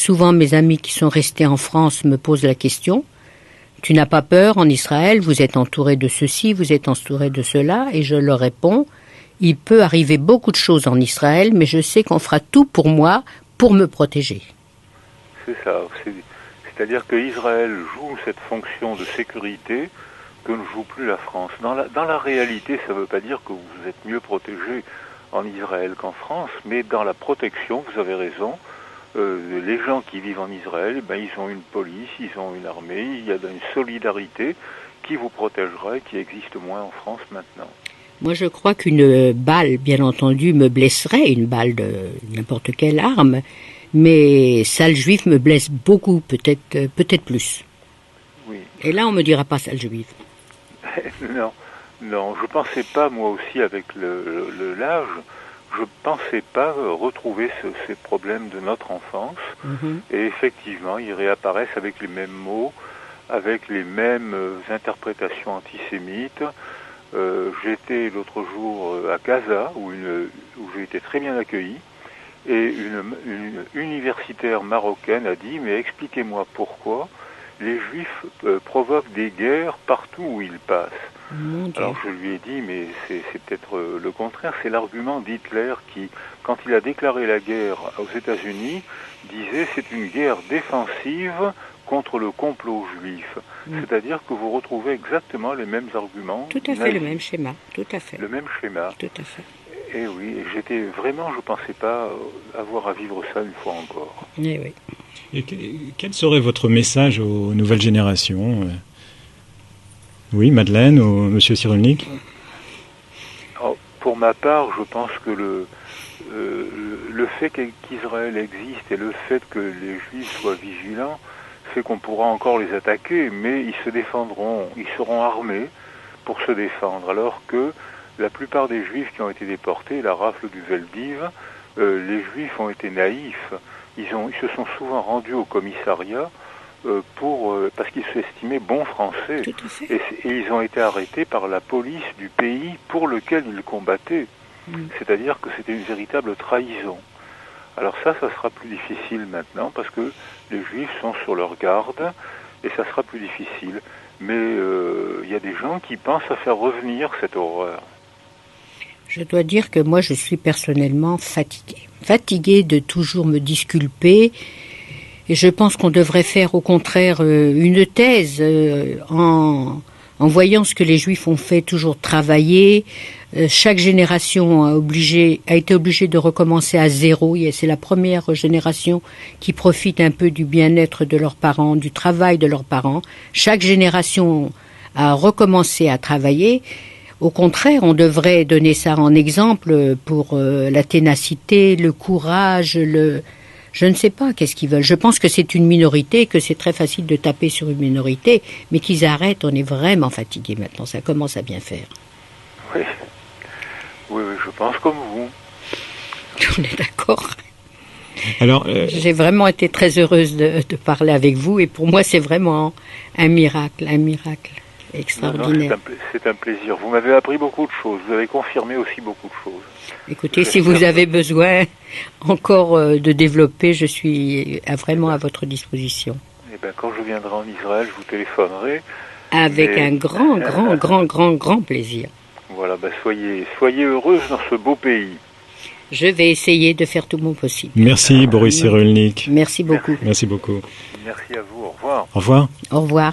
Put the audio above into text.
Souvent, mes amis qui sont restés en France me posent la question. Tu n'as pas peur en Israël, vous êtes entouré de ceci, vous êtes entouré de cela, et je leur réponds, il peut arriver beaucoup de choses en Israël, mais je sais qu'on fera tout pour moi, pour me protéger. C'est ça, c'est-à-dire que Israël joue cette fonction de sécurité que ne joue plus la France. Dans la réalité, ça ne veut pas dire que vous êtes mieux protégé en Israël qu'en France, mais dans la protection, vous avez raison, les gens qui vivent en Israël, ils ont une police, ils ont une armée, il y a une solidarité qui vous protégera et qui existe moins en France maintenant. Moi, je crois qu'une balle, bien entendu, me blesserait, une balle de n'importe quelle arme, mais sale juif me blesse beaucoup, peut-être plus. Oui. Et là, on me dira pas sale juif. Non, je pensais pas, moi aussi, avec l'âge, je pensais pas retrouver ces problèmes de notre enfance. Et effectivement, ils réapparaissent avec les mêmes mots, avec les mêmes interprétations antisémites. J'étais l'autre jour à Gaza, où j'ai été très bien accueilli, et une universitaire marocaine a dit, mais expliquez-moi pourquoi les Juifs provoquent des guerres partout où ils passent. Alors je lui ai dit, mais c'est peut-être le contraire, c'est l'argument d'Hitler qui, quand il a déclaré la guerre aux États-Unis, disait c'est une guerre défensive contre le complot juif. C'est-à-dire que vous retrouvez exactement les mêmes arguments. Tout à fait, le même schéma, tout à fait. Le même schéma. Tout à fait. Et oui, j'étais vraiment, je pensais pas avoir à vivre ça une fois encore. Eh oui. Et quel serait votre message aux nouvelles générations ? Oui, Madeleine ou Monsieur Cyrulnik ? Pour ma part, je pense que le fait qu'Israël existe et le fait que les Juifs soient vigilants fait qu'on pourra encore les attaquer, mais ils se défendront, ils seront armés pour se défendre, alors que la plupart des Juifs qui ont été déportés, la rafle du Veldiv, les Juifs ont été naïfs. Ils se sont souvent rendus au commissariat parce qu'ils s'estimaient bons Français. Et ils ont été arrêtés par la police du pays pour lequel ils combattaient. C'est-à-dire que c'était une véritable trahison. Alors ça sera plus difficile maintenant parce que les Juifs sont sur leur garde et ça sera plus difficile. Mais il y a des gens qui pensent à faire revenir cette horreur. Je dois dire que moi, je suis personnellement fatiguée. Fatiguée de toujours me disculper. Et je pense qu'on devrait faire au contraire une thèse en voyant ce que les Juifs ont fait, toujours travailler. Chaque génération a été obligée de recommencer à zéro. C'est la première génération qui profite un peu du bien-être de leurs parents, du travail de leurs parents. Chaque génération a recommencé à travailler. Au contraire, on devrait donner ça en exemple pour la ténacité, le courage, je ne sais pas qu'est-ce qu'ils veulent. Je pense que c'est une minorité, que c'est très facile de taper sur une minorité, mais qu'ils arrêtent, on est vraiment fatigué maintenant, ça commence à bien faire. Oui, je pense comme vous. On est d'accord. Alors, j'ai vraiment été très heureuse de parler avec vous, et pour moi c'est vraiment un miracle extraordinaire. Non, c'est un plaisir. Vous m'avez appris beaucoup de choses, vous avez confirmé aussi beaucoup de choses. Écoutez, si vous avez besoin encore de développer, je suis vraiment à votre disposition. Eh bien, quand je viendrai en Israël, je vous téléphonerai. Avec un grand plaisir. Voilà, soyez heureuse dans ce beau pays. Je vais essayer de faire tout mon possible. Merci Boris Cyrulnik. Merci beaucoup. Merci beaucoup. Merci à vous, au revoir. Au revoir. Au revoir.